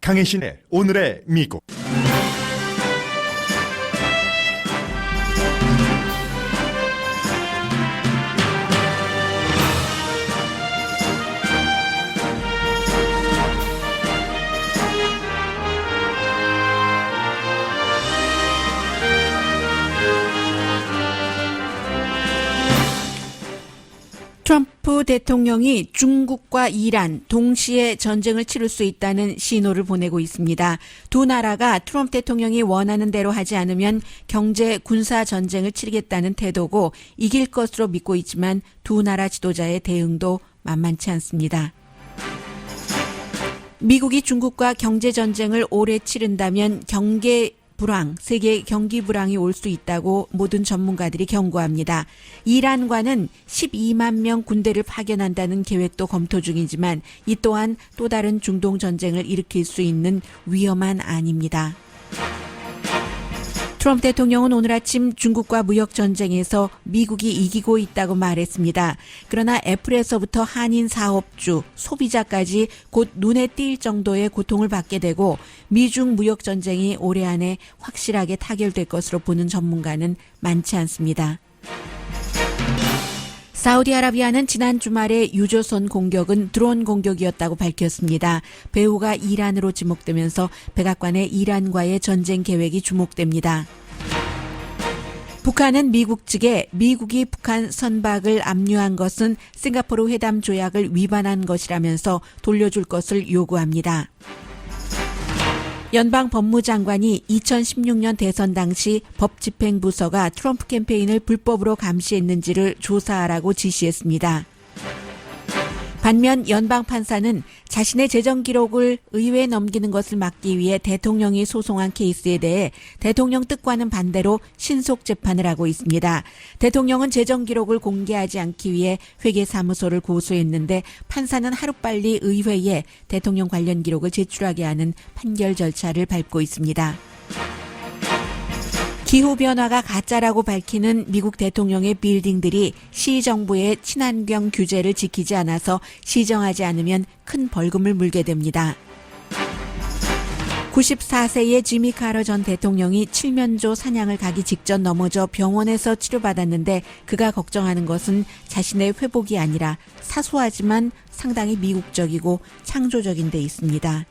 강혜신의 오늘의 미국. 트럼프 대통령이 중국과 이란 동시에 전쟁을 치를 수 있다는 신호를 보내고 있습니다. 두 나라가 트럼프 대통령이 원하는 대로 하지 않으면 경제 군사 전쟁을 치르겠다는 태도고 이길 것으로 믿고 있지만 두 나라 지도자의 대응도 만만치 않습니다. 미국이 중국과 경제 전쟁을 오래 치른다면 세계 경기 불황이 올 수 있다고 모든 전문가들이 경고합니다. 이란과는 12만 명 군대를 파견한다는 계획도 검토 중이지만 이 또한 또 다른 중동 전쟁을 일으킬 수 있는 위험한 안입니다. 트럼프 대통령은 오늘 아침 중국과 무역 전쟁에서 미국이 이기고 있다고 말했습니다. 그러나 애플에서부터 한인 사업주, 소비자까지 곧 눈에 띌 정도의 고통을 받게 되고 미중 무역 전쟁이 올해 안에 확실하게 타결될 것으로 보는 전문가는 많지 않습니다. 사우디아라비아는 지난 주말에 유조선 공격은 드론 공격이었다고 밝혔습니다. 배후가 이란으로 지목되면서 백악관의 이란과의 전쟁 계획이 주목됩니다. 북한은 미국 측에 미국이 북한 선박을 압류한 것은 싱가포르 회담 조약을 위반한 것이라면서 돌려줄 것을 요구합니다. 연방 법무장관이 2016년 대선 당시 법집행부서가 트럼프 캠페인을 불법으로 감시했는지를 조사하라고 지시했습니다. 반면 연방 판사는 자신의 재정 기록을 의회에 넘기는 것을 막기 위해 대통령이 소송한 케이스에 대해 대통령 뜻과는 반대로 신속 재판을 하고 있습니다. 대통령은 재정 기록을 공개하지 않기 위해 회계사무소를 고소했는데 판사는 하루빨리 의회에 대통령 관련 기록을 제출하게 하는 판결 절차를 밟고 있습니다. 기후변화가 가짜라고 밝히는 미국 대통령의 빌딩들이 시정부의 친환경 규제를 지키지 않아서 시정하지 않으면 큰 벌금을 물게 됩니다. 94세의 지미 카터 전 대통령이 칠면조 사냥을 가기 직전 넘어져 병원에서 치료받았는데 그가 걱정하는 것은 자신의 회복이 아니라 사소하지만 상당히 미국적이고 창조적인 데 있습니다.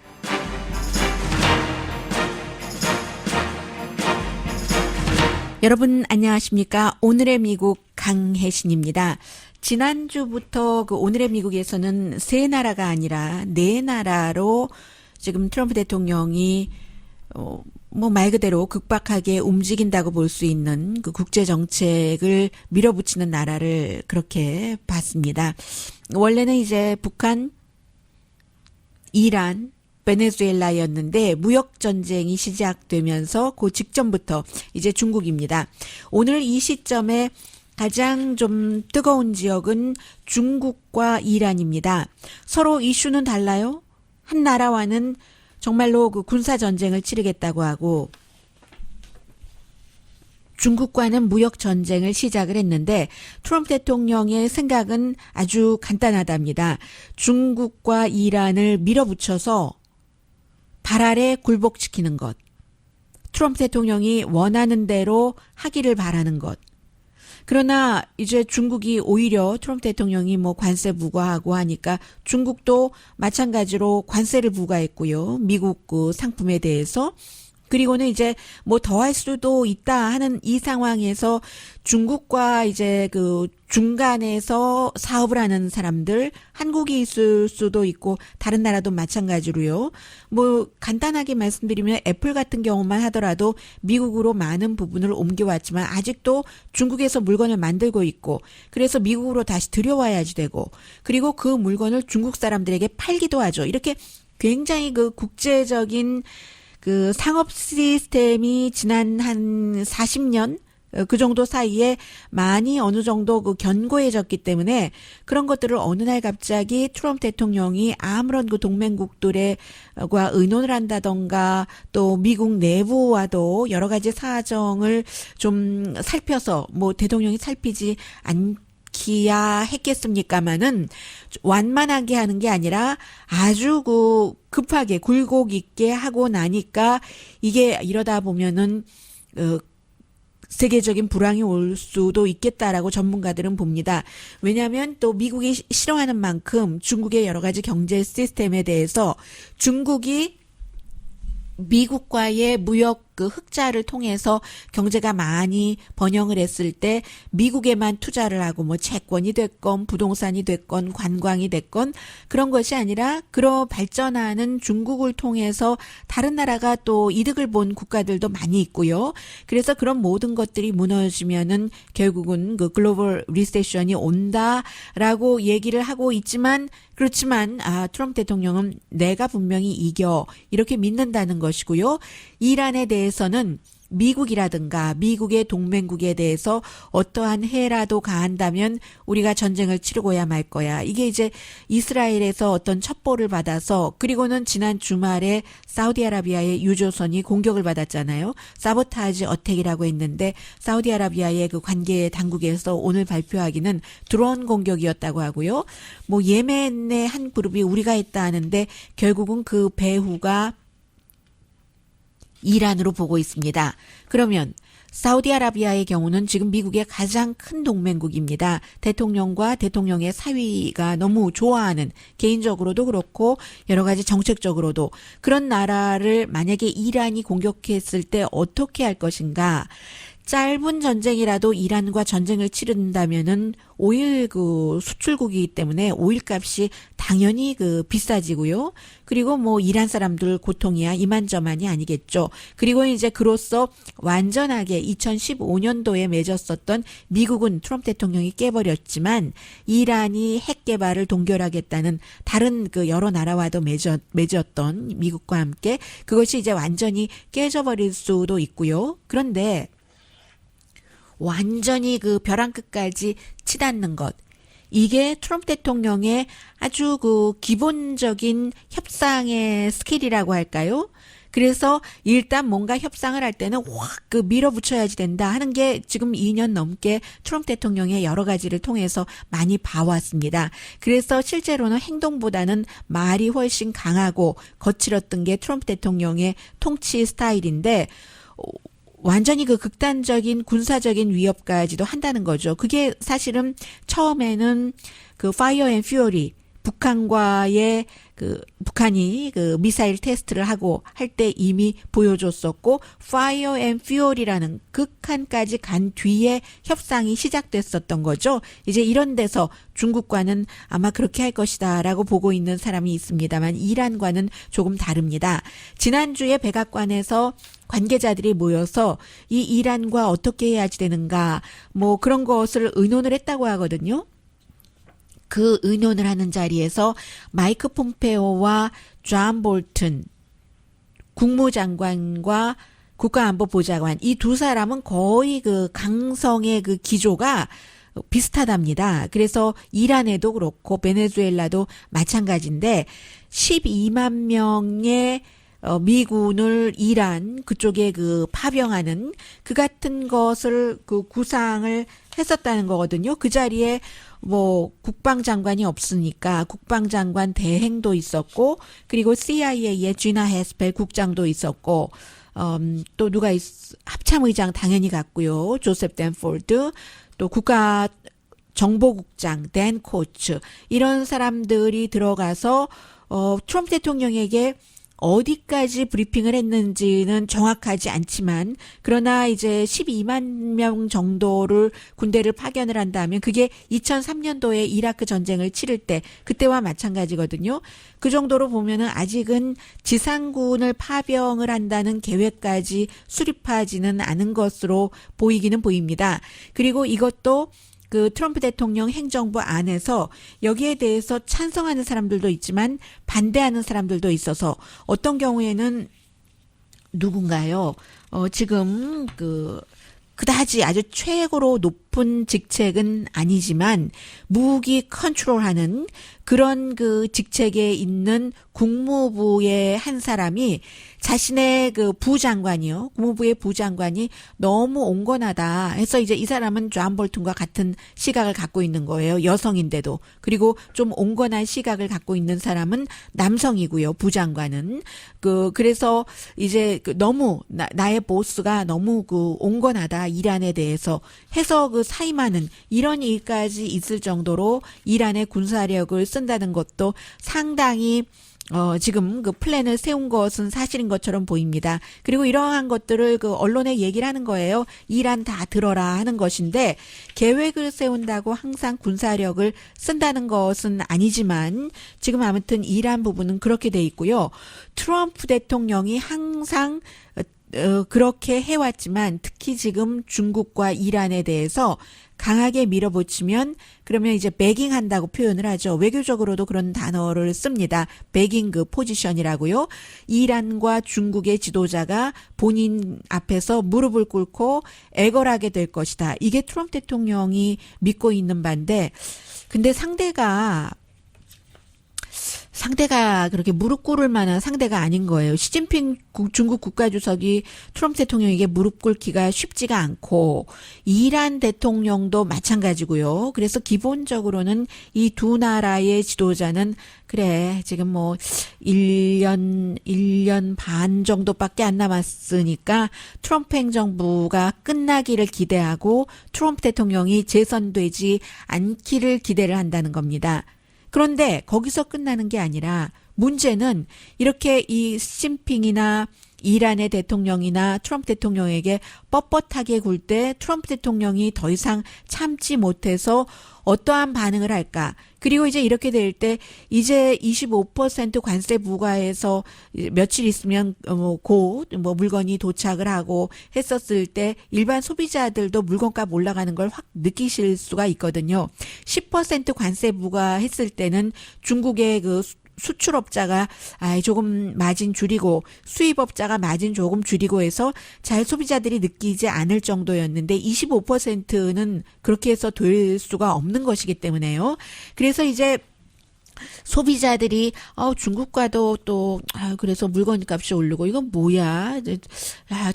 여러분 안녕하십니까? 오늘의 미국 강혜신입니다. 지난주부터 오늘의 미국에서는 세 나라가 아니라 네 나라로 지금 트럼프 대통령이 말 그대로 극박하게 움직인다고 볼 수 있는 그 국제 정책을 밀어붙이는 나라를 그렇게 봤습니다. 원래는 이제 북한, 이란, 베네수엘라였는데 무역 전쟁이 시작되면서 그 직전부터 이제 중국입니다. 오늘 이 시점에 가장 좀 뜨거운 지역은 중국과 이란입니다. 서로 이슈는 달라요. 한 나라와는 정말로 그 군사 전쟁을 치르겠다고 하고 중국과는 무역 전쟁을 시작을 했는데 트럼프 대통령의 생각은 아주 간단하답니다. 중국과 이란을 밀어붙여서 발 아래 굴복시키는 것. 트럼프 대통령이 원하는 대로 하기를 바라는 것. 그러나 이제 중국이 오히려 트럼프 대통령이 관세 부과하고 하니까 중국도 마찬가지로 관세를 부과했고요. 미국 그 상품에 대해서. 그리고는 이제 더할 수도 있다 하는 이 상황에서 중국과 이제 그 중간에서 사업을 하는 사람들, 한국이 있을 수도 있고 다른 나라도 마찬가지로요. 간단하게 말씀드리면 애플 같은 경우만 하더라도 미국으로 많은 부분을 옮겨왔지만 아직도 중국에서 물건을 만들고 있고 그래서 미국으로 다시 들여와야지 되고 그리고 그 물건을 중국 사람들에게 팔기도 하죠. 이렇게 굉장히 그 국제적인 그 상업 시스템이 지난 한 40년 그 정도 사이에 많이 어느 정도 그 견고해졌기 때문에 그런 것들을 어느 날 갑자기 트럼프 대통령이 아무런 그 동맹국들과 의논을 한다던가 또 미국 내부와도 여러 가지 사정을 좀 살펴서 대통령이 살피지 지키야 했겠습니까마는 완만하게 하는 게 아니라 아주 그 급하게 굴곡 있게 하고 나니까 이게 이러다 보면은 세계적인 불황이 올 수도 있겠다라고 전문가들은 봅니다. 왜냐하면 또 미국이 싫어하는 만큼 중국의 여러 가지 경제 시스템에 대해서 중국이 미국과의 무역 그 흑자를 통해서 경제가 많이 번영을 했을 때 미국에만 투자를 하고 뭐 채권이 됐건 부동산이 됐건 관광이 됐건 그런 것이 아니라 그런 발전하는 중국을 통해서 다른 나라가 또 이득을 본 국가들도 많이 있고요. 그래서 그런 모든 것들이 무너지면은 결국은 그 글로벌 리세션이 온다라고 얘기를 하고 있지만 그렇지만 트럼프 대통령은 내가 분명히 이겨 이렇게 믿는다는 것이고요. 이란에 대해서는 미국이라든가 미국의 동맹국에 대해서 어떠한 해라도 가한다면 우리가 전쟁을 치르고야 말 거야. 이게 이제 이스라엘에서 어떤 첩보를 받아서 그리고는 지난 주말에 사우디아라비아의 유조선이 공격을 받았잖아요. 사보타지 어택이라고 했는데 사우디아라비아의 그 관계 당국에서 오늘 발표하기는 드론 공격이었다고 하고요. 뭐 예멘의 한 그룹이 우리가 했다 하는데 결국은 그 배후가 이란으로 보고 있습니다. 그러면 사우디아라비아의 경우는 지금 미국의 가장 큰 동맹국입니다. 대통령과 대통령의 사위가 너무 좋아하는 개인적으로도 그렇고 여러 가지 정책적으로도 그런 나라를 만약에 이란이 공격했을 때 어떻게 할 것인가. 짧은 전쟁이라도 이란과 전쟁을 치른다면은 오일 그 수출국이기 때문에 오일 값이 당연히 그 비싸지고요. 그리고 뭐 이란 사람들 고통이야 이만저만이 아니겠죠. 그리고 이제 그로써 완전하게 2015년도에 맺었었던 미국은 트럼프 대통령이 깨버렸지만 이란이 핵 개발을 동결하겠다는 다른 그 여러 나라와도 맺었던 미국과 함께 그것이 이제 완전히 깨져버릴 수도 있고요. 그런데 완전히 그 벼랑 끝까지 치닫는 것. 이게 트럼프 대통령의 아주 그 기본적인 협상의 스킬이라고 할까요? 그래서 일단 뭔가 협상을 할 때는 확 그 밀어붙여야지 된다 하는 게 지금 2년 넘게 트럼프 대통령의 여러 가지를 통해서 많이 봐왔습니다. 그래서 실제로는 행동보다는 말이 훨씬 강하고 거칠었던 게 트럼프 대통령의 통치 스타일인데 완전히 그 극단적인 군사적인 위협까지도 한다는 거죠. 그게 사실은 처음에는 그 파이어 앤 퓨어리 북한과의 그 북한이 그 미사일 테스트를 하고 할 때 이미 보여줬었고 파이어 앤 퓨어리라는 극한까지 간 뒤에 협상이 시작됐었던 거죠. 이제 이런 데서 중국과는 아마 그렇게 할 것이다라고 보고 있는 사람이 있습니다만 이란과는 조금 다릅니다. 지난주에 백악관에서 관계자들이 모여서 이 이란과 어떻게 해야지 되는가 뭐 그런 것을 의논을 했다고 하거든요. 그 의논을 하는 자리에서 마이크 폼페오와 존 볼튼 국무장관과 국가안보보좌관 이 두 사람은 거의 그 강성의 그 기조가 비슷하답니다. 그래서 이란에도 그렇고 베네수엘라도 마찬가지인데 12만 명의 미군을 이란 그쪽에 그 파병하는 그 같은 것을 그 구상을 했었다는 거거든요. 그 자리에 뭐 국방장관이 없으니까 국방장관 대행도 있었고 그리고 CIA의 지나 헤스펠 국장도 있었고 또 누가 합참의장 당연히 갔고요. 조셉 댄포드 또 국가 정보국장 댄 코츠 이런 사람들이 들어가서 트럼프 대통령에게 어디까지 브리핑을 했는지는 정확하지 않지만 그러나 이제 12만 명 정도를 군대를 파견을 한다면 그게 2003년도에 이라크 전쟁을 치를 때 그때와 마찬가지거든요. 그 정도로 보면은 아직은 지상군을 파병을 한다는 계획까지 수립하지는 않은 것으로 보이기는 보입니다. 그리고 이것도 그 트럼프 대통령 행정부 안에서 여기에 대해서 찬성하는 사람들도 있지만 반대하는 사람들도 있어서 어떤 경우에는 누군가요? 지금 그다지 아주 최고로 높은 직책은 아니지만 무기 컨트롤하는 그런 그 직책에 있는 국무부의 한 사람이 자신의 그 부장관이요. 국무부의 부장관이 너무 온건하다 해서 이제 이 사람은 존 볼튼과 같은 시각을 갖고 있는 거예요. 여성인데도. 그리고 좀 온건한 시각을 갖고 있는 사람은 남성이고요. 부장관은. 그래서 이제 너무 나의 보스가 너무 그 온건하다. 이란에 대해서 해서 그 사임하는 이런 일까지 있을 정도로 이란의 군사력을 쓴다는 것도 상당히 지금 그 플랜을 세운 것은 사실인 것처럼 보입니다. 그리고 이러한 것들을 그 언론에 얘기를 하는 거예요. 이란 다 들어라 하는 것인데 계획을 세운다고 항상 군사력을 쓴다는 것은 아니지만 지금 아무튼 이란 부분은 그렇게 돼 있고요. 트럼프 대통령이 항상 그렇게 해왔지만 특히 지금 중국과 이란에 대해서 강하게 밀어붙이면 그러면 이제 배깅한다고 표현을 하죠. 외교적으로도 그런 단어를 씁니다. 배깅 그 포지션이라고요. 이란과 중국의 지도자가 본인 앞에서 무릎을 꿇고 애걸하게 될 것이다. 이게 트럼프 대통령이 믿고 있는 바인데 근데 상대가 그렇게 무릎 꿇을 만한 상대가 아닌 거예요. 시진핑 중국 국가주석이 트럼프 대통령에게 무릎 꿇기가 쉽지가 않고 이란 대통령도 마찬가지고요. 그래서 기본적으로는 이 두 나라의 지도자는 그래 지금 뭐 1년 반 정도밖에 안 남았으니까 트럼프 행정부가 끝나기를 기대하고 트럼프 대통령이 재선되지 않기를 기대를 한다는 겁니다. 그런데 거기서 끝나는 게 아니라 문제는 이렇게 이 시진핑이나 이란의 대통령이나 트럼프 대통령에게 뻣뻣하게 굴 때 트럼프 대통령이 더 이상 참지 못해서 어떠한 반응을 할까? 그리고 이제 이렇게 될 때 이제 25% 관세 부과해서 며칠 있으면 곧 물건이 도착을 하고 했었을 때 일반 소비자들도 물건값 올라가는 걸 확 느끼실 수가 있거든요. 10% 관세 부과했을 때는 중국의 그 수출업자가 조금 마진 줄이고 수입업자가 마진 조금 줄이고 해서 잘 소비자들이 느끼지 않을 정도였는데 25%는 그렇게 해서 될 수가 없는 것이기 때문에요. 그래서 이제 소비자들이 중국과도 또 그래서 물건값이 오르고 이건 뭐야?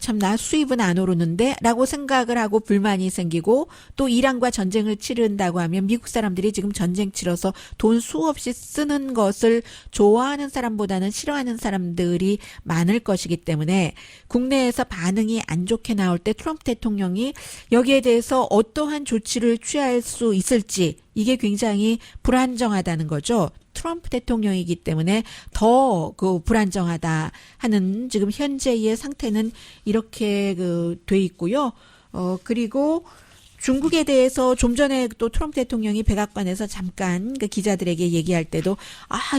참 나 수입은 안 오르는데 라고 생각을 하고 불만이 생기고 또 이란과 전쟁을 치른다고 하면 미국 사람들이 지금 전쟁 치러서 돈 수없이 쓰는 것을 좋아하는 사람보다는 싫어하는 사람들이 많을 것이기 때문에 국내에서 반응이 안 좋게 나올 때 트럼프 대통령이 여기에 대해서 어떠한 조치를 취할 수 있을지 이게 굉장히 불안정하다는 거죠. 트럼프 대통령이기 때문에 더 그 불안정하다 하는 지금 현재의 상태는 이렇게 돼 있고요. 그리고 중국에 대해서 좀 전에 또 트럼프 대통령이 백악관에서 잠깐 그 기자들에게 얘기할 때도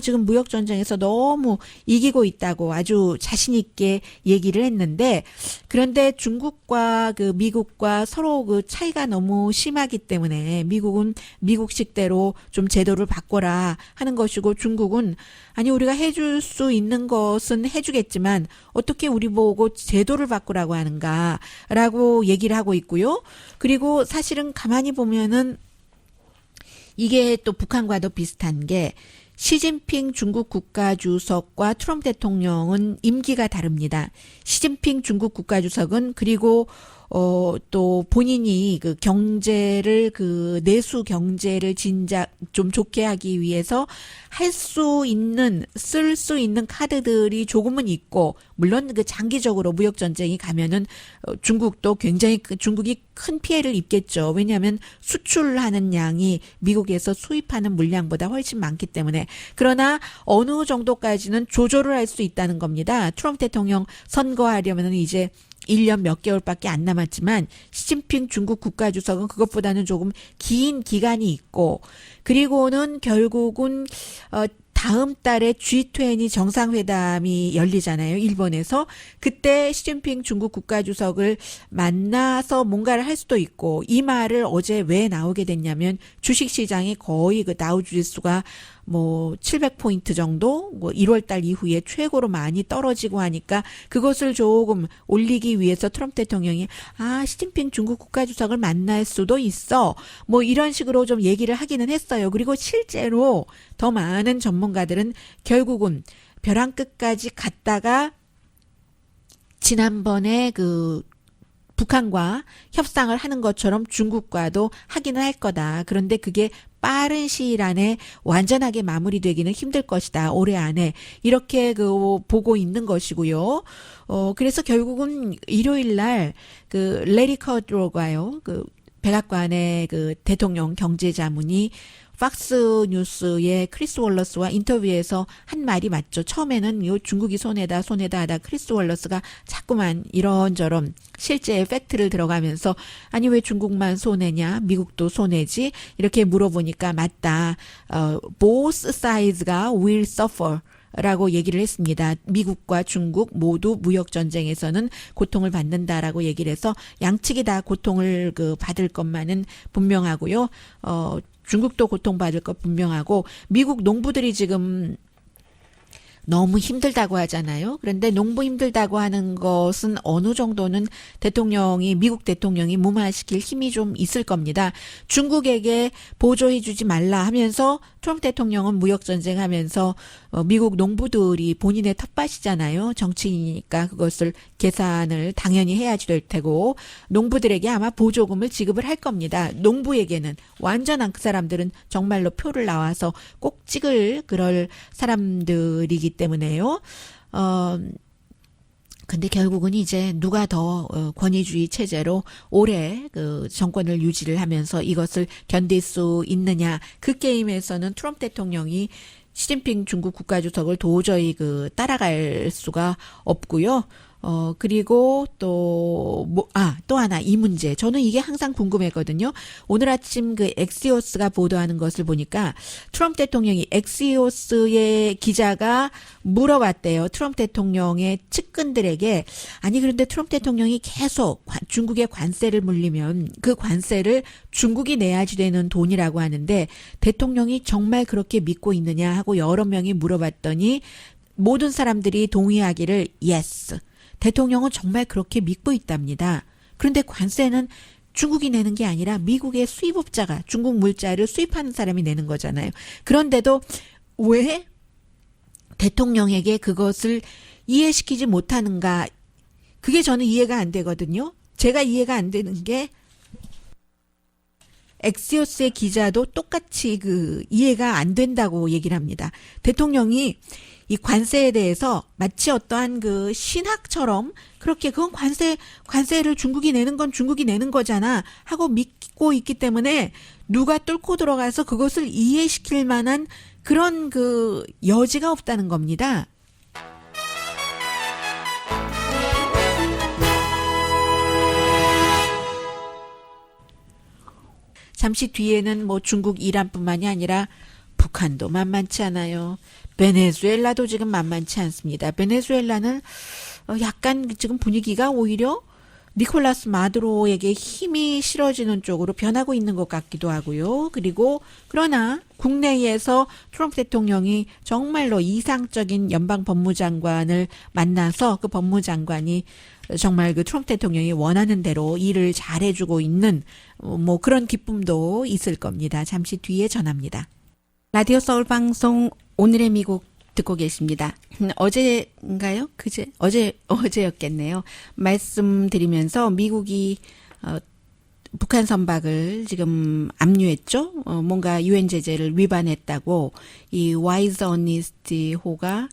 지금 무역 전쟁에서 너무 이기고 있다고 아주 자신 있게 얘기를 했는데 그런데 중국과 그 미국과 서로 그 차이가 너무 심하기 때문에 미국은 미국식대로 좀 제도를 바꿔라 하는 것이고 중국은 아니 우리가 해줄 수 있는 것은 해주겠지만 어떻게 우리 보고 제도를 바꾸라고 하는가라고 얘기를 하고 있고요. 그리고 사실은 가만히 보면은 이게 또 북한과도 비슷한 게 시진핑 중국 국가주석과 트럼프 대통령은 임기가 다릅니다. 시진핑 중국 국가주석은 그리고 또 본인이 그 경제를 그 내수 경제를 진작 좀 좋게 하기 위해서 할 수 있는 쓸 수 있는 카드들이 조금은 있고 물론 그 장기적으로 무역 전쟁이 가면은 중국도 굉장히 중국이 큰 피해를 입겠죠. 왜냐하면 수출하는 양이 미국에서 수입하는 물량보다 훨씬 많기 때문에 그러나 어느 정도까지는 조절을 할 수 있다는 겁니다. 트럼프 대통령 선거하려면은 이제 1년 몇 개월밖에 안 남았지만 시진핑 중국 국가주석은 그것보다는 조금 긴 기간이 있고 그리고는 결국은 다음 달에 G20 정상회담이 열리잖아요. 일본에서. 그때 시진핑 중국 국가주석을 만나서 뭔가를 할 수도 있고 이 말을 어제 왜 나오게 됐냐면 주식시장이 거의 그 다우지수가 뭐 700포인트 정도 뭐 1월 달 이후에 최고로 많이 떨어지고 하니까 그것을 조금 올리기 위해서 트럼프 대통령이 시진핑 중국 국가주석을 만날 수도 있어. 뭐 이런 식으로 좀 얘기를 하기는 했어요. 그리고 실제로 더 많은 전문가들은 결국은 벼랑 끝까지 갔다가 지난번에 그 북한과 협상을 하는 것처럼 중국과도 하기는 할 거다. 그런데 그게 빠른 시일 안에 완전하게 마무리되기는 힘들 것이다. 올해 안에. 이렇게 보고 있는 것이고요. 그래서 결국은 일요일 날 레리 커드로가요. 백악관의 대통령 경제자문이 팍스 뉴스의 크리스 월러스와 인터뷰에서 한 말이 맞죠. 처음에는 중국이 손해다 하다 크리스 월러스가 자꾸만 이런저런 실제 팩트를 들어가면서 아니 왜 중국만 손해냐 미국도 손해지 이렇게 물어보니까 맞다. both sides가 will suffer 라고 얘기를 했습니다. 미국과 중국 모두 무역 전쟁에서는 고통을 받는다라고 얘기를 해서 양측이 다 고통을 받을 것만은 분명하고요. 중국도 고통받을 것 분명하고 미국 농부들이 지금 너무 힘들다고 하잖아요. 그런데 농부 힘들다고 하는 것은 어느 정도는 미국 대통령이 무마시킬 힘이 좀 있을 겁니다. 중국에게 보조해주지 말라 하면서 트럼프 대통령은 무역전쟁 하면서 미국 농부들이 본인의 텃밭이잖아요. 정치인이니까 그것을 계산을 당연히 해야지 될 테고 농부들에게 아마 보조금을 지급을 할 겁니다. 농부에게는 완전한 그 사람들은 정말로 표를 나와서 꼭 찍을 그럴 사람들이기 때문에요. 근데 결국은 이제 누가 더 권위주의 체제로 오래 정권을 유지를 하면서 이것을 견딜 수 있느냐. 그 게임에서는 트럼프 대통령이 시진핑 중국 국가주석을 도저히 따라갈 수가 없고요. 그리고 또 하나 이 문제. 저는 이게 항상 궁금했거든요. 오늘 아침 엑시오스가 보도하는 것을 보니까 트럼프 대통령이 엑시오스의 기자가 물어봤대요. 트럼프 대통령의 측근들에게 아니 그런데 트럼프 대통령이 계속 중국에 관세를 물리면 그 관세를 중국이 내야지 되는 돈이라고 하는데 대통령이 정말 그렇게 믿고 있느냐 하고 여러 명이 물어봤더니 모든 사람들이 동의하기를 yes. 대통령은 정말 그렇게 믿고 있답니다. 그런데 관세는 중국이 내는 게 아니라 미국의 수입업자가 중국 물자를 수입하는 사람이 내는 거잖아요. 그런데도 왜 대통령에게 그것을 이해시키지 못하는가? 그게 저는 이해가 안 되거든요. 제가 이해가 안 되는 게 엑시오스의 기자도 똑같이 이해가 안 된다고 얘기를 합니다. 대통령이 이 관세에 대해서 마치 어떠한 신학처럼 그렇게 그건 관세를 중국이 내는 건 중국이 내는 거잖아 하고 믿고 있기 때문에 누가 뚫고 들어가서 그것을 이해시킬 만한 그런 여지가 없다는 겁니다. 잠시 뒤에는 중국 이란뿐만이 아니라 북한도 만만치 않아요. 베네수엘라도 지금 만만치 않습니다. 베네수엘라는 약간 지금 분위기가 오히려 니콜라스 마두로에게 힘이 실어지는 쪽으로 변하고 있는 것 같기도 하고요. 그러나 국내에서 트럼프 대통령이 정말로 이상적인 연방 법무장관을 만나서 그 법무장관이 정말 트럼프 대통령이 원하는 대로 일을 잘해주고 있는 그런 기쁨도 있을 겁니다. 잠시 뒤에 전합니다. 라디오 서울 방송 오늘의 미국 듣고 계십니다. 어제인가요? 어제였겠네요. 말씀드리면서 미국이 북한 선박을 지금 압류했죠. 뭔가 유엔 제재를 위반했다고 이 와이즈 어니스티호가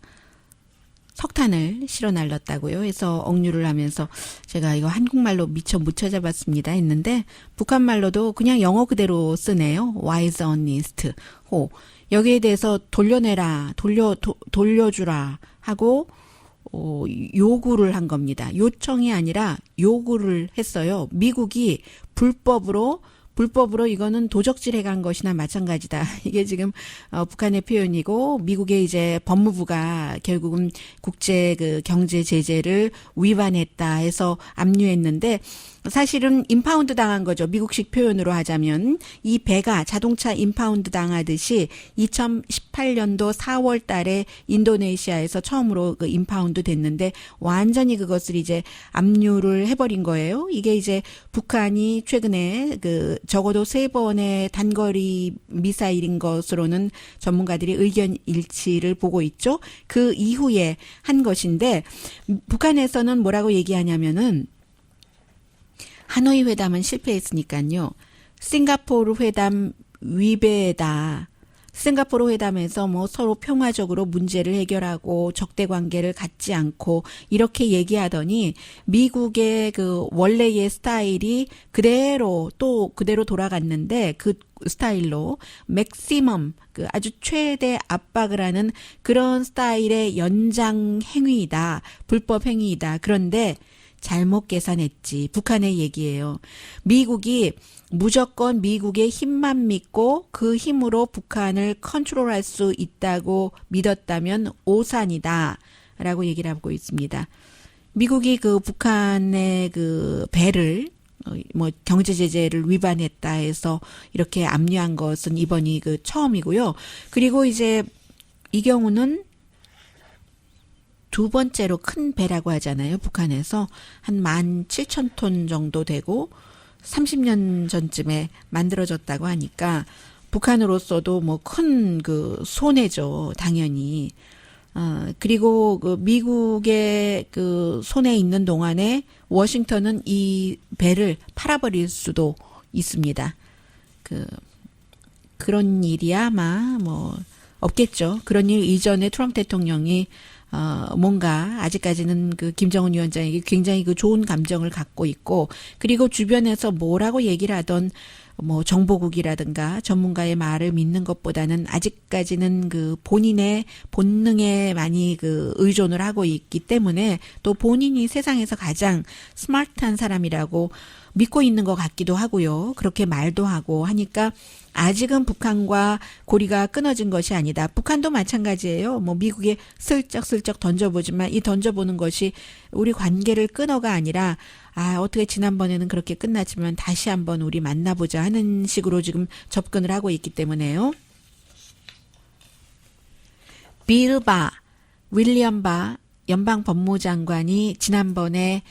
석탄을 실어 날렸다고요. 해서 억류를 하면서 제가 이거 한국말로 미처 못 찾아봤습니다 했는데 북한말로도 그냥 영어 그대로 쓰네요. 와이즈 어니스트 호. 여기에 대해서 돌려내라, 돌려주라 하고 요구를 한 겁니다. 요청이 아니라 요구를 했어요. 미국이 불법으로 이거는 도적질해 간 것이나 마찬가지다. 이게 지금 북한의 표현이고 미국의 이제 법무부가 결국은 국제 경제 제재를 위반했다 해서 압류했는데 사실은 임파운드 당한 거죠. 미국식 표현으로 하자면 이 배가 자동차 임파운드 당하듯이 2018년도 4월 달에 인도네시아에서 처음으로 그 임파운드 됐는데 완전히 그것을 이제 압류를 해버린 거예요. 이게 이제 북한이 최근에 그 적어도 3번의 단거리 미사일인 것으로는 전문가들이 의견 일치를 보고 있죠. 그 이후에 한 것인데 북한에서는 뭐라고 얘기하냐면은 하노이 회담은 실패했으니까요. 싱가포르 회담 위배다. 싱가포르 회담에서 뭐 서로 평화적으로 문제를 해결하고 적대 관계를 갖지 않고 이렇게 얘기하더니 미국의 그 원래의 스타일이 그대로 돌아갔는데 그 스타일로 맥시멈 그 아주 최대 압박을 하는 그런 스타일의 연장 행위이다. 불법 행위이다. 그런데 잘못 계산했지. 북한의 얘기예요. 미국이 무조건 미국의 힘만 믿고 그 힘으로 북한을 컨트롤할 수 있다고 믿었다면 오산이다. 라고 얘기를 하고 있습니다. 미국이 그 북한의 그 배를 뭐 경제 제재를 위반했다 해서 이렇게 압류한 것은 이번이 그 처음이고요. 그리고 이제 이 경우는 두 번째로 큰 배라고 하잖아요. 북한에서 한 17,000톤 정도 되고 30년 전쯤에 만들어졌다고 하니까 북한으로서도 뭐 큰 그 손해죠. 당연히. 그리고 그 미국의 그 손에 있는 동안에 워싱턴은 이 배를 팔아버릴 수도 있습니다. 그런 일이 아마 뭐 없겠죠. 그런 일 이전에 트럼프 대통령이 뭔가 아직까지는 그 김정은 위원장에게 굉장히 그 좋은 감정을 갖고 있고 그리고 주변에서 뭐라고 얘기를 하던 뭐 정보국이라든가 전문가의 말을 믿는 것보다는 아직까지는 그 본인의 본능에 많이 그 의존을 하고 있기 때문에 또 본인이 세상에서 가장 스마트한 사람이라고 믿고 있는 것 같기도 하고요. 그렇게 말도 하고 하니까 아직은 북한과 고리가 끊어진 것이 아니다. 북한도 마찬가지예요. 뭐 미국에 슬쩍슬쩍 던져보지만 이 던져보는 것이 우리 관계를 끊어가 아니라 어떻게 지난번에는 그렇게 끝났지만 다시 한번 우리 만나보자 하는 식으로 지금 접근을 하고 있기 때문에요. 빌 바, 윌리엄 바 연방 법무장관이 지난번에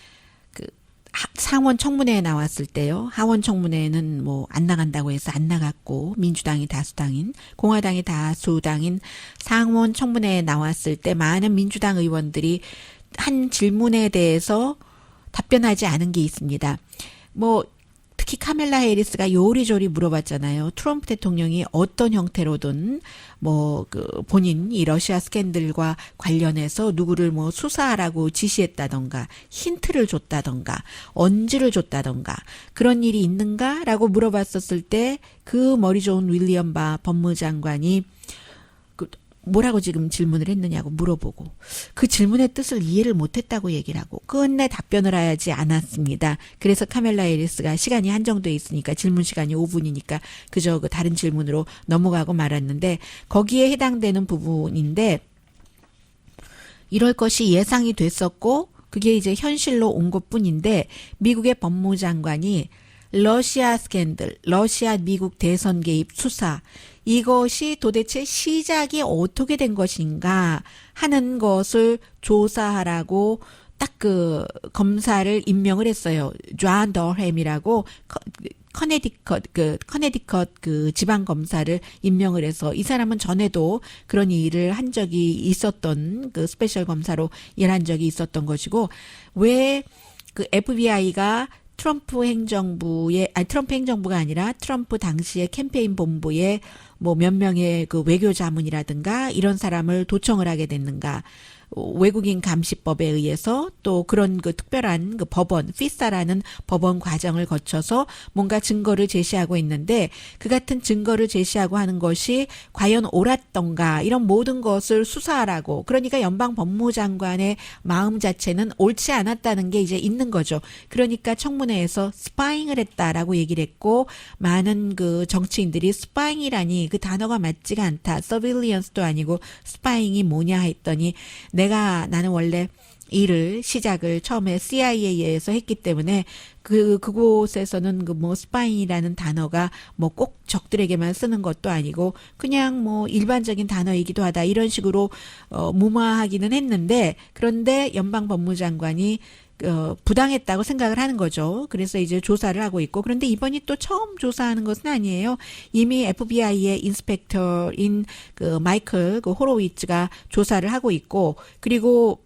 상원 청문회에 나왔을 때요. 하원 청문회에는 뭐 안 나간다고 해서 안 나갔고 민주당이 다수당인 공화당이 다수당인 상원 청문회에 나왔을 때 많은 민주당 의원들이 한 질문에 대해서 답변하지 않은 게 있습니다. 뭐 특히 카멜라 해리스가 요리조리 물어봤잖아요. 트럼프 대통령이 어떤 형태로든 뭐 그 본인 이 러시아 스캔들과 관련해서 누구를 뭐 수사하라고 지시했다던가 힌트를 줬다던가 언지를 줬다던가 그런 일이 있는가라고 물어봤었을 때 그 머리 좋은 윌리엄 바 법무장관이 뭐라고 지금 질문을 했느냐고 물어보고 그 질문의 뜻을 이해를 못했다고 얘기를 하고 끝내 답변을 하지 않았습니다. 그래서 카멜라 해리스가 시간이 한정돼 있으니까 질문 시간이 5분이니까 그저 그 다른 질문으로 넘어가고 말았는데 거기에 해당되는 부분인데 이럴 것이 예상이 됐었고 그게 이제 현실로 온 것뿐인데 미국의 법무장관이 러시아 스캔들, 러시아 미국 대선 개입 수사 이것이 도대체 시작이 어떻게 된 것인가 하는 것을 조사하라고 딱 그 검사를 임명을 했어요. 존 더햄이라고 커네디컷 그 지방 검사를 임명을 해서 이 사람은 전에도 그런 일을 한 적이 있었던 그 스페셜 검사로 일한 적이 있었던 것이고 왜 그 FBI가 트럼프 행정부가 아니라 트럼프 당시의 캠페인 본부에 뭐 몇 명의 그 외교 자문이라든가 이런 사람을 도청을 하게 됐는가. 외국인 감시법에 의해서 또 그런 그 특별한 그 법원, 피사라는 법원 과정을 거쳐서 뭔가 증거를 제시하고 있는데 그 같은 증거를 제시하고 하는 것이 과연 옳았던가 이런 모든 것을 수사하라고 그러니까 연방 법무장관의 마음 자체는 옳지 않았다는 게 이제 있는 거죠. 그러니까 청문회에서 스파잉을 했다라고 얘기를 했고 많은 그 정치인들이 스파잉이라니 그 단어가 맞지가 않다. 서빌리언스도 아니고 스파잉이 뭐냐 했더니 나는 원래 일을 시작을 처음에 CIA에서 했기 때문에 그곳에서는 그 뭐 스파이라는 단어가 뭐 꼭 적들에게만 쓰는 것도 아니고 그냥 뭐 일반적인 단어이기도 하다 이런 식으로 무마하기는 했는데 그런데 연방법무장관이 부당했다고 생각을 하는 거죠. 그래서 이제 조사를 하고 있고 그런데 이번이 또 처음 조사하는 것은 아니에요. 이미 FBI의 인스펙터인 그 마이클 그 호로위츠가 조사를 하고 있고 그리고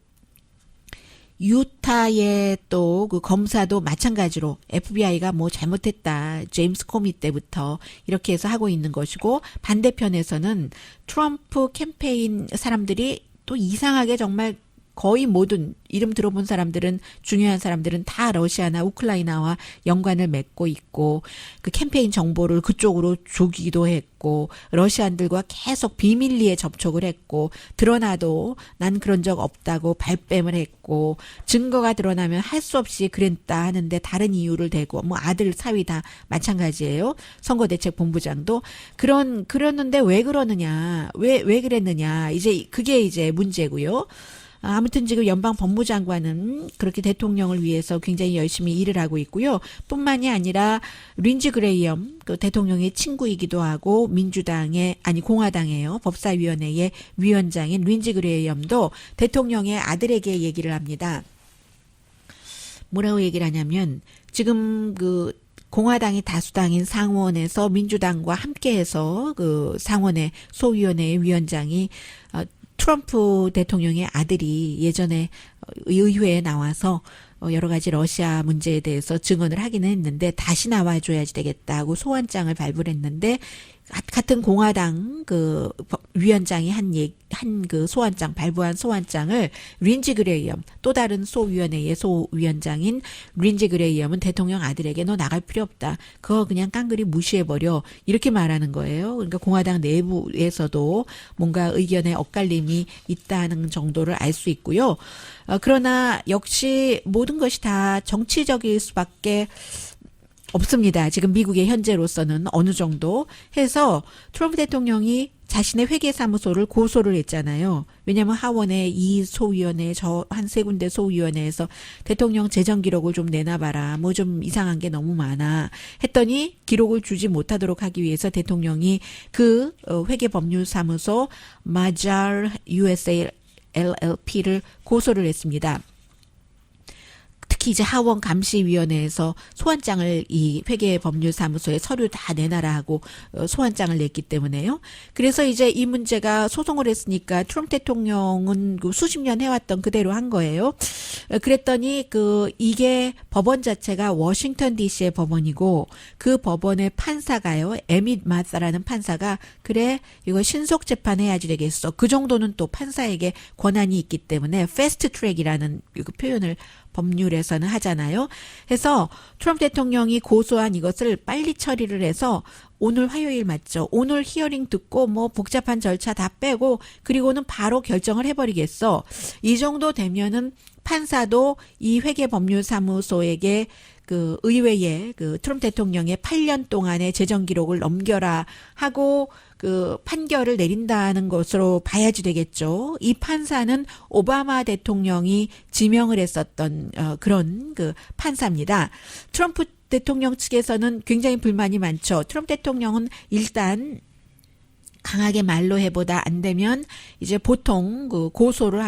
유타의 또 그 검사도 마찬가지로 FBI가 뭐 잘못했다. 제임스 코미 때부터 이렇게 해서 하고 있는 것이고 반대편에서는 트럼프 캠페인 사람들이 또 이상하게 정말 거의 모든 이름 들어본 사람들은 중요한 사람들은 다 러시아나 우크라이나와 연관을 맺고 있고 그 캠페인 정보를 그쪽으로 주기도 했고 러시아인들과 계속 비밀리에 접촉을 했고 드러나도 난 그런 적 없다고 발뺌을 했고 증거가 드러나면 할 수 없이 그랬다 하는데 다른 이유를 대고 뭐 아들 사위 다 마찬가지예요. 선거대책본부장도 그러는데 왜 그러느냐 왜 그랬느냐 이제 그게 이제 문제고요. 아무튼 지금 연방 법무장관은 그렇게 대통령을 위해서 굉장히 열심히 일을 하고 있고요. 뿐만이 아니라 린지 그레이엄 그 대통령의 친구이기도 하고 공화당이에요. 법사위원회의 위원장인 린지 그레이엄도 대통령의 아들에게 얘기를 합니다. 뭐라고 얘기를 하냐면 지금 그 공화당이 다수당인 상원에서 민주당과 함께해서 그 상원의 소위원회의 위원장이 트럼프 대통령의 아들이 예전에 의회에 나와서 여러 가지 러시아 문제에 대해서 증언을 하기는 했는데 다시 나와줘야지 되겠다고 소환장을 발부를 했는데 같은 공화당 그 위원장이 한 그 소환장 발부한 소환장을 린지 그레이엄 또 다른 소위원회의 소위원장인 린지 그레이엄은 대통령 아들에게 너 나갈 필요 없다. 그거 그냥 깡그리 무시해버려. 이렇게 말하는 거예요. 그러니까 공화당 내부에서도 뭔가 의견의 엇갈림이 있다는 정도를 알 수 있고요. 그러나 역시 모든 것이 다 정치적일 수밖에 없습니다. 지금 미국의 현재로서는 어느 정도 해서 트럼프 대통령이 자신의 회계사무소를 고소를 했잖아요. 왜냐하면 하원의 이 소위원회 저 한 세 군데 소위원회에서 대통령 재정 기록을 좀 내놔봐라. 뭐 좀 이상한 게 너무 많아. 했더니 기록을 주지 못하도록 하기 위해서 대통령이 그 회계법률사무소 마잘 USA LLP를 고소를 했습니다. 특히 이제 하원 감시위원회에서 소환장을 이 회계법률사무소에 서류 다 내놔라 하고 소환장을 냈기 때문에요. 그래서 이제 이 문제가 소송을 했으니까 트럼프 대통령은 그 수십 년 해왔던 그대로 한 거예요. 그랬더니 이게 법원 자체가 워싱턴 DC의 법원이고 그 법원의 판사가요. 에밋 마사라는 판사가 그래 이거 신속 재판해야지 되겠어. 그 정도는 또 판사에게 권한이 있기 때문에 패스트 트랙이라는 그 표현을 법률에서는 하잖아요. 해서 트럼프 대통령이 고소한 이것을 빨리 처리를 해서 오늘 화요일 맞죠? 오늘 히어링 듣고 뭐 복잡한 절차 다 빼고 그리고는 바로 결정을 해버리겠어. 이 정도 되면은 판사도 이 회계법률사무소에게 그 의회에 그 트럼프 대통령의 8년 동안의 재정 기록을 넘겨라 하고 그 판결을 내린다는 것으로 봐야지 되겠죠. 이 판사는 오바마 대통령이 지명을 했었던 그런 그 판사입니다. 트럼프 대통령 측에서는 굉장히 불만이 많죠. 트럼프 대통령은 일단 강하게 말로 해보다 안 되면 이제 보통 그 고소를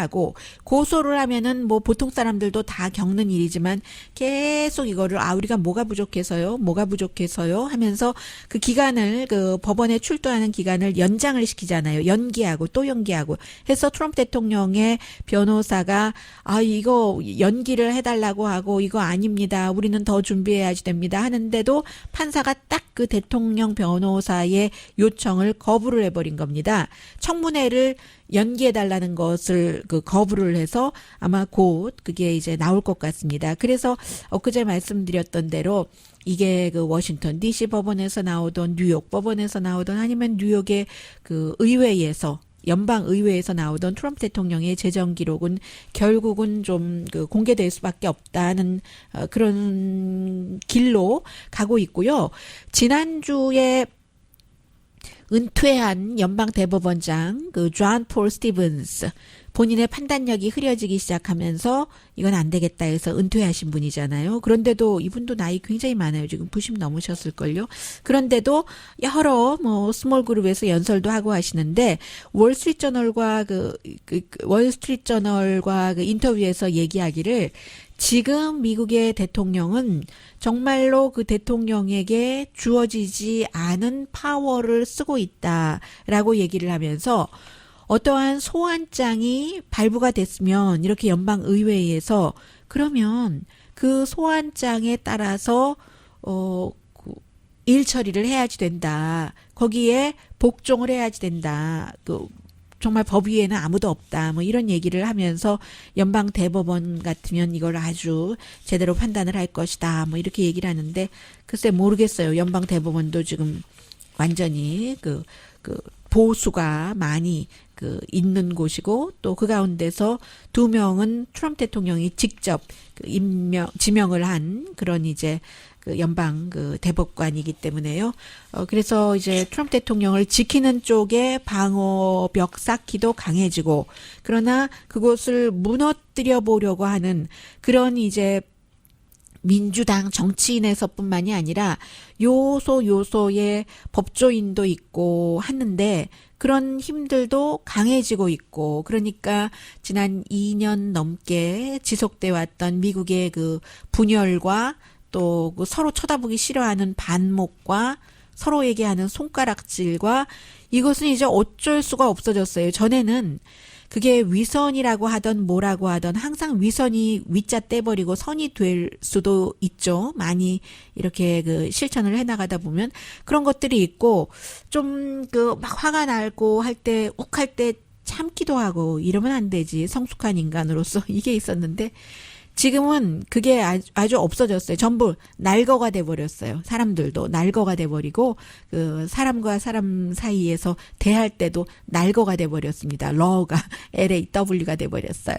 하면은 뭐 보통 사람들도 다 겪는 일이지만 계속 이거를 우리가 뭐가 부족해서요 하면서 그 기간을 그 법원에 출두하는 기간을 연장을 시키잖아요. 연기하고 또 연기하고 해서 트럼프 대통령의 변호사가 이거 연기를 해달라고 하고 이거 아닙니다. 우리는 더 준비해야지 됩니다. 하는데도 판사가 딱 그 대통령 변호사의 요청을 거부를 해버린 겁니다. 청문회를 연기해달라는 것을 그 거부를 해서 아마 곧 그게 이제 나올 것 같습니다. 그래서 엊그제 말씀드렸던 대로 이게 그 워싱턴 DC 법원에서 나오던 뉴욕 법원에서 나오던 아니면 뉴욕의 그 의회에서 연방 의회에서 나오던 트럼프 대통령의 재정 기록은 결국은 좀 그 공개될 수밖에 없다는 그런 길로 가고 있고요. 지난주에 은퇴한 연방 대법원장 그 존 폴 스티븐스 본인의 판단력이 흐려지기 시작하면서 이건 안 되겠다 해서 은퇴하신 분이잖아요. 그런데도 이분도 나이 굉장히 많아요. 지금 90 넘으셨을걸요. 그런데도 여러 뭐 스몰 그룹에서 연설도 하고 하시는데 월스트리트저널과 그 월스트리트저널과 그 인터뷰에서 얘기하기를 지금 미국의 대통령은 정말로 그 대통령에게 주어지지 않은 파워를 쓰고 있다라고 얘기를 하면서 어떠한 소환장이 발부가 됐으면 이렇게 연방 의회에서 그러면 그 소환장에 따라서 일 처리를 해야지 된다. 거기에 복종을 해야지 된다. 정말 법 위에는 아무도 없다. 뭐 이런 얘기를 하면서 연방 대법원 같으면 이걸 아주 제대로 판단을 할 것이다. 뭐 이렇게 얘기를 하는데 글쎄 모르겠어요. 연방 대법원도 지금 완전히 보수가 많이 있는 곳이고 또 그 가운데서 2명은 트럼프 대통령이 직접 지명을 한 그런 이제 연방 대법관이기 때문에요. 그래서 이제 트럼프 대통령을 지키는 쪽에 방어벽 쌓기도 강해지고 그러나 그것을 무너뜨려 보려고 하는 그런 이제 민주당 정치인에서뿐만이 아니라 요소의 법조인도 있고 하는데 그런 힘들도 강해지고 있고 그러니까 지난 2년 넘게 지속돼 왔던 미국의 분열과 또 서로 쳐다보기 싫어하는 반목과 서로에게 하는 손가락질과 이것은 이제 어쩔 수가 없어졌어요. 전에는 그게 위선이라고 하던 뭐라고 하던 항상 위선이 위자 떼버리고 선이 될 수도 있죠. 많이 이렇게 실천을 해나가다 보면 그런 것들이 있고 좀 막 화가 나고 할 때 욱할 때 참기도 하고 이러면 안 되지. 성숙한 인간으로서 이게 있었는데 지금은 그게 아주 없어졌어요. 전부 날거가 돼버렸어요. 사람들도 날거가 돼버리고 사람과 사람 사이에서 대할 때도 날거가 돼버렸습니다. 러가 LAW가 돼버렸어요.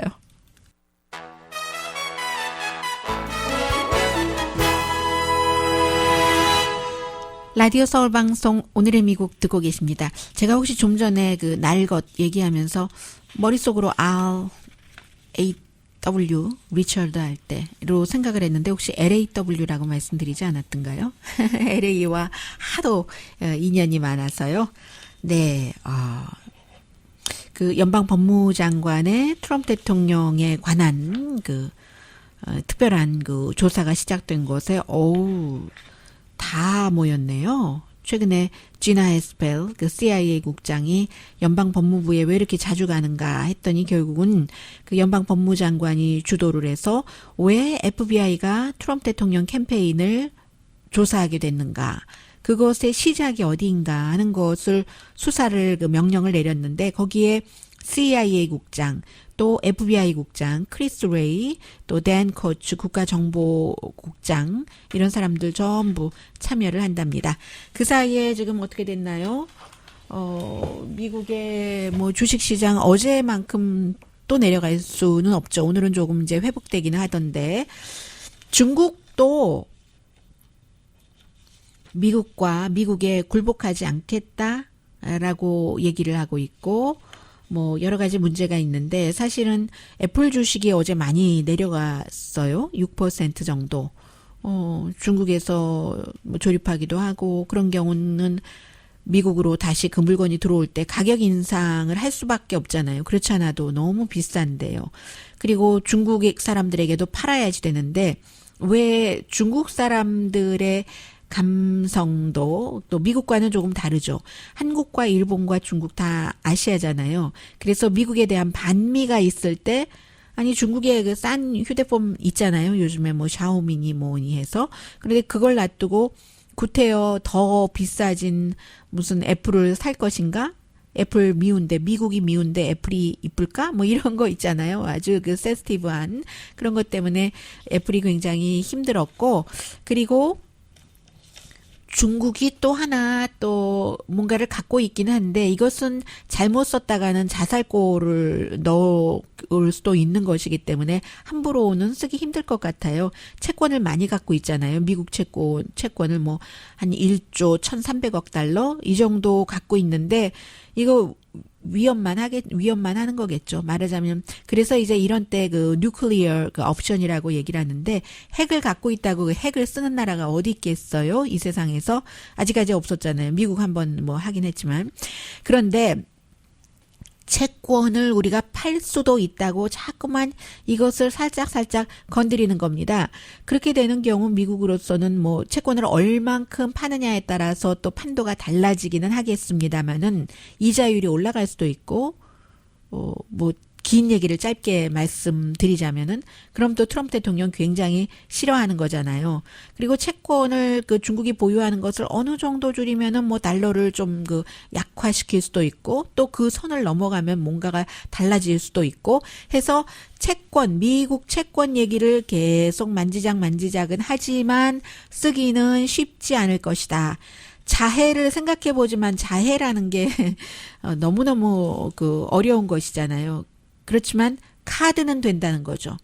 라디오 서울 방송 오늘의 미국 듣고 계십니다. 제가 혹시 좀 전에 날것 얘기하면서 머릿속으로 W 리처드 할 때로 생각을 했는데 혹시 LAW라고 말씀드리지 않았던가요? LA와 하도 인연이 많아서요. 네, 연방 법무장관의 트럼프 대통령에 관한 특별한 조사가 시작된 곳에 다 모였네요. 최근에 지나 에스펠 CIA 국장이 연방 법무부에 왜 이렇게 자주 가는가 했더니 결국은 연방 법무장관이 주도를 해서 왜 FBI가 트럼프 대통령 캠페인을 조사하게 됐는가, 그것의 시작이 어디인가 하는 것을 수사를 명령을 내렸는데 거기에 CIA 국장, 또 FBI 국장, 크리스 레이, 또 댄 코츠 국가정보국장 이런 사람들 전부 참여를 한답니다. 그 사이에 지금 어떻게 됐나요? 미국의 주식시장 어제만큼 또 내려갈 수는 없죠. 오늘은 조금 이제 회복되기는 하던데 중국도 미국에 굴복하지 않겠다라고 얘기를 하고 있고 여러 가지 문제가 있는데 사실은 애플 주식이 어제 많이 내려갔어요. 6% 정도. 중국에서 조립하기도 하고 그런 경우는 미국으로 다시 그 물건이 들어올 때 가격 인상을 할 수밖에 없잖아요. 그렇지 않아도 너무 비싼데요. 그리고 중국 사람들에게도 팔아야지 되는데 왜 중국 사람들의 감성도 또 미국과는 조금 다르죠. 한국과 일본과 중국 다 아시아잖아요. 그래서 미국에 대한 반미가 있을 때 아니 중국에 싼 휴대폰 있잖아요. 요즘에 샤오미니 뭐니 해서. 그런데 그걸 놔두고 구태여 더 비싸진 무슨 애플을 살 것인가? 애플 미운데 미국이 미운데 애플이 이쁠까? 이런 거 있잖아요. 아주 센시티브한 그런 것 때문에 애플이 굉장히 힘들었고 그리고 중국이 또 하나 또 뭔가를 갖고 있기는 한데 이것은 잘못 썼다가는 자살골을 넣을 수도 있는 것이기 때문에 함부로는 쓰기 힘들 것 같아요. 채권을 많이 갖고 있잖아요. 미국 채권을 한 1조 1,300억 달러 이 정도 갖고 있는데 이거 위협만 하는 거겠죠. 말하자면 그래서 이제 이런 때 그 뉴클리어 그 옵션이라고 얘기를 하는데 핵을 갖고 있다고 그 핵을 쓰는 나라가 어디 있겠어요? 이 세상에서 아직까지 없었잖아요. 미국 한번 뭐 하긴 했지만 그런데 채권을 우리가 팔 수도 있다고 자꾸만 이것을 살짝 건드리는 겁니다. 그렇게 되는 경우 미국으로서는 뭐 채권을 얼만큼 파느냐에 따라서 또 판도가 달라지기는 하겠습니다만은 이자율이 올라갈 수도 있고 뭐 긴 얘기를 짧게 말씀드리자면은 그럼 또 트럼프 대통령 굉장히 싫어하는 거잖아요. 그리고 채권을 그 중국이 보유하는 것을 어느 정도 줄이면은 뭐 달러를 좀 그 약화시킬 수도 있고 또 그 선을 넘어가면 뭔가가 달라질 수도 있고 해서 미국 채권 얘기를 계속 만지작은 하지만 쓰기는 쉽지 않을 것이다. 자해를 생각해 보지만 자해라는 게 너무너무 그 어려운 것이잖아요. 그렇지만 카드는 된다는 거죠.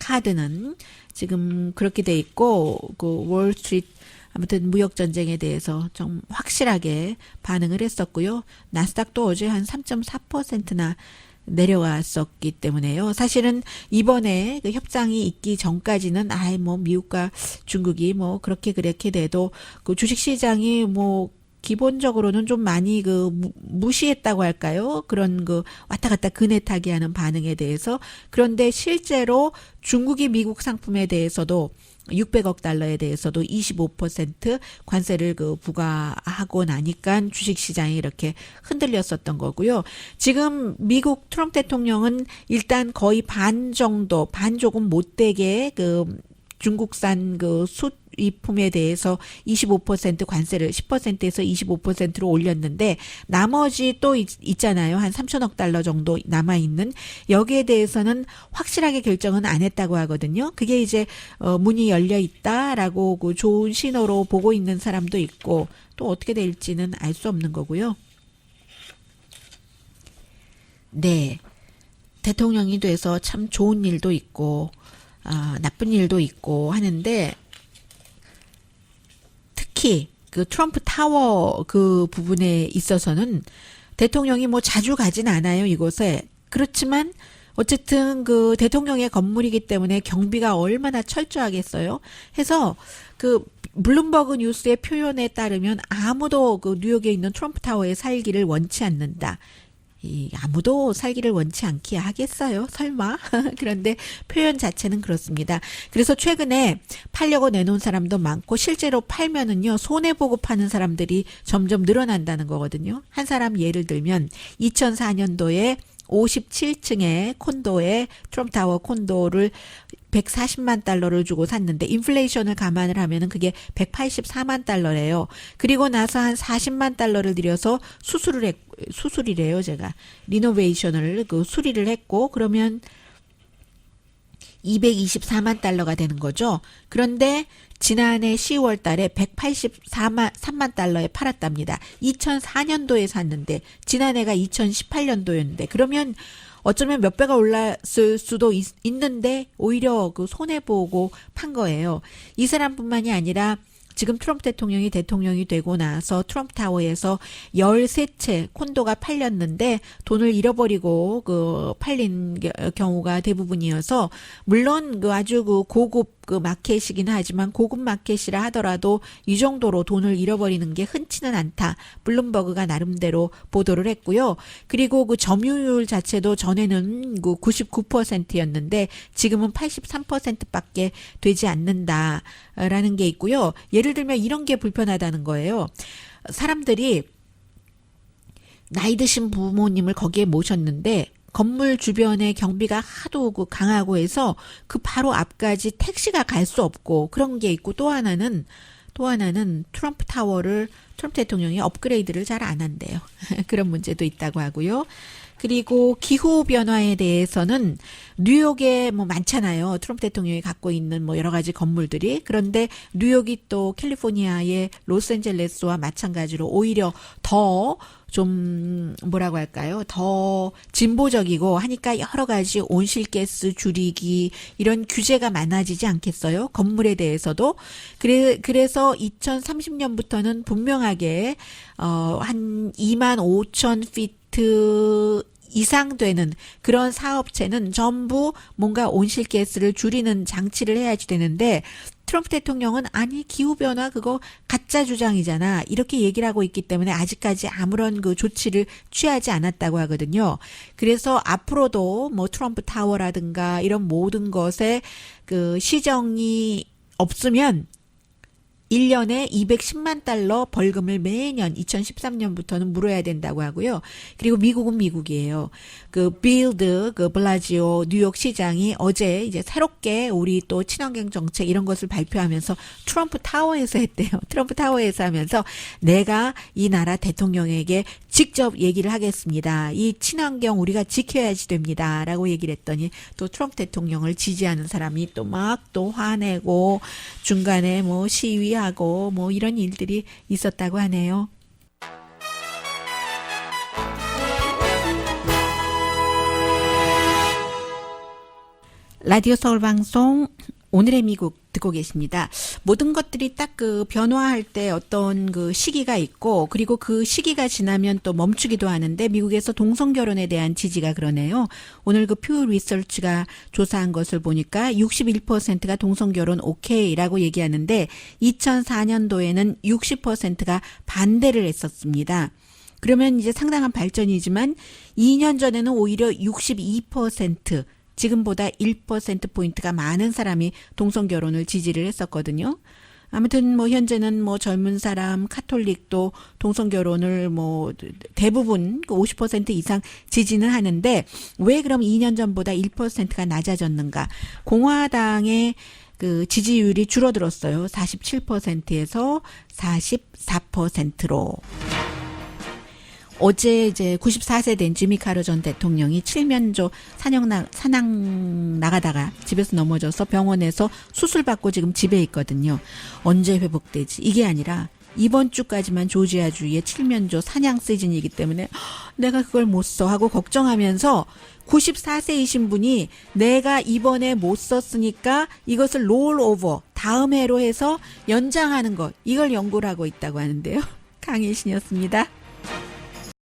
카드는 지금 그렇게 돼 있고 그 월스트리트 아무튼 무역 전쟁에 대해서 좀 확실하게 반응을 했었고요. 나스닥도 어제 한 3.4%나 내려왔었기 때문에요. 사실은 이번에 그 협상이 있기 전까지는 뭐 미국과 중국이 뭐 그렇게 돼도 그 주식 시장이 뭐 기본적으로는 좀 많이 그 무시했다고 할까요? 그런 그 왔다 갔다 그네타기 하는 반응에 대해서. 그런데 실제로 중국이 미국 상품에 대해서도 600억 달러에 대해서도 25% 관세를 그 부과하고 나니까 주식 시장이 이렇게 흔들렸었던 거고요. 지금 미국 트럼프 대통령은 일단 거의 반 조금 못되게 그 중국산 그 수입품에 대해서 25% 관세를 10%에서 25%로 올렸는데 나머지 또 있잖아요. 한 3천억 달러 정도 남아있는 여기에 대해서는 확실하게 결정은 안 했다고 하거든요. 그게 이제 문이 열려 있다라고 그 좋은 신호로 보고 있는 사람도 있고 또 어떻게 될지는 알 수 없는 거고요. 네. 대통령이 돼서 참 좋은 일도 있고 나쁜 일도 있고 하는데 특히 그 트럼프 타워 그 부분에 있어서는 대통령이 뭐 자주 가진 않아요, 이곳에. 그렇지만 어쨌든 그 대통령의 건물이기 때문에 경비가 얼마나 철저하겠어요. 해서 그 블룸버그 뉴스의 표현에 따르면 아무도 그 뉴욕에 있는 트럼프 타워에 살기를 원치 않는다. 아무도 살기를 원치 않게 하겠어요? 설마? 그런데 표현 자체는 그렇습니다. 그래서 최근에 팔려고 내놓은 사람도 많고 실제로 팔면은요 손해보고 파는 사람들이 점점 늘어난다는 거거든요. 한 사람 예를 들면 2004년도에 57층의 콘도에 트럼프타워 콘도를 140만 달러를 주고 샀는데 인플레이션을 감안을 하면은 그게 184만 달러래요. 그리고 나서 한 40만 달러를 들여서 수술이래요, 제가. 리노베이션을 그 수리를 했고 그러면 224만 달러가 되는 거죠. 그런데 지난해 10월 달에 183만 달러에 팔았답니다. 2004년도에 샀는데 지난해가 2018년도였는데 그러면 어쩌면 몇 배가 올랐을 수도 있는데 오히려 그 손해보고 판 거예요. 이 사람뿐만이 아니라 지금 트럼프 대통령이 되고 나서 트럼프 타워에서 13채 콘도가 팔렸는데 돈을 잃어버리고 그 팔린 경우가 대부분이어서 물론 그 아주 그 고급 그 마켓이긴 하지만 고급 마켓이라 하더라도 이 정도로 돈을 잃어버리는 게 흔치는 않다. 블룸버그가 나름대로 보도를 했고요. 그리고 그 점유율 자체도 전에는 그 99%였는데 지금은 83%밖에 되지 않는다라는 게 있고요. 예를 들면 이런 게 불편하다는 거예요. 사람들이 나이 드신 부모님을 거기에 모셨는데 건물 주변에 경비가 하도 그 강하고 해서 그 바로 앞까지 택시가 갈 수 없고 그런 게 있고 또 하나는 트럼프 대통령이 업그레이드를 잘 안 한대요. 그런 문제도 있다고 하고요. 그리고 기후 변화에 대해서는 뉴욕에 뭐 많잖아요. 트럼프 대통령이 갖고 있는 뭐 여러 가지 건물들이. 그런데 뉴욕이 또 캘리포니아의 로스앤젤레스와 마찬가지로 오히려 더 좀 뭐라고 할까요? 더 진보적이고 하니까 여러 가지 온실가스 줄이기 이런 규제가 많아지지 않겠어요? 건물에 대해서도. 그래서 2030년부터는 분명하게 한 2만 5천 피트 10% 이상 되는 그런 사업체는 전부 뭔가 온실가스를 줄이는 장치를 해야지 되는데 트럼프 대통령은 아니 기후변화 그거 가짜 주장이잖아 이렇게 얘기를 하고 있기 때문에 아직까지 아무런 그 조치를 취하지 않았다고 하거든요. 그래서 앞으로도 뭐 트럼프 타워라든가 이런 모든 것에 그 시정이 없으면 1년에 210만 달러 벌금을 매년 2013년부터는 물어야 된다고 하고요. 그리고 미국은 미국이에요. 그 빌드, 그 블라지오 뉴욕 시장이 어제 이제 새롭게 우리 또 친환경 정책 이런 것을 발표하면서 트럼프 타워에서 했대요. 트럼프 타워에서 하면서 내가 이 나라 대통령에게 직접 얘기를 하겠습니다. 이 친환경 우리가 지켜야지 됩니다. 라고 얘기를 했더니 또 트럼프 대통령을 지지하는 사람이 또 막 또 화내고 중간에 뭐 시위하고 뭐 이런 일들이 있었다고 하네요. 라디오 서울 방송 오늘의 미국 듣고 계십니다. 모든 것들이 딱 그 변화할 때 어떤 그 시기가 있고 그리고 그 시기가 지나면 또 멈추기도 하는데 미국에서 동성 결혼에 대한 지지가 그러네요. 오늘 그 퓨 리서치가 조사한 것을 보니까 61%가 동성 결혼 오케이라고 얘기하는데 2004년도에는 60%가 반대를 했었습니다. 그러면 이제 상당한 발전이지만 2년 전에는 오히려 62% 지금보다 1%포인트가 많은 사람이 동성결혼을 지지를 했었거든요. 아무튼 뭐 현재는 뭐 젊은 사람, 카톨릭도 동성결혼을 뭐 대부분 50% 이상 지지는 하는데 왜 그럼 2년 전보다 1%가 낮아졌는가? 공화당의 그 지지율이 줄어들었어요. 47%에서 44%로. 어제 이제 94세 된 지미 카터 전 대통령이 칠면조 사냥 나가다가 집에서 넘어져서 병원에서 수술받고 지금 집에 있거든요. 언제 회복되지? 이게 아니라 이번 주까지만 조지아주의 칠면조 사냥 시즌이기 때문에 내가 그걸 못 써 하고 걱정하면서 94세이신 분이 내가 이번에 못 썼으니까 이것을 롤 오버 다음 해로 해서 연장하는 것 이걸 연구를 하고 있다고 하는데요. 강혜신이었습니다.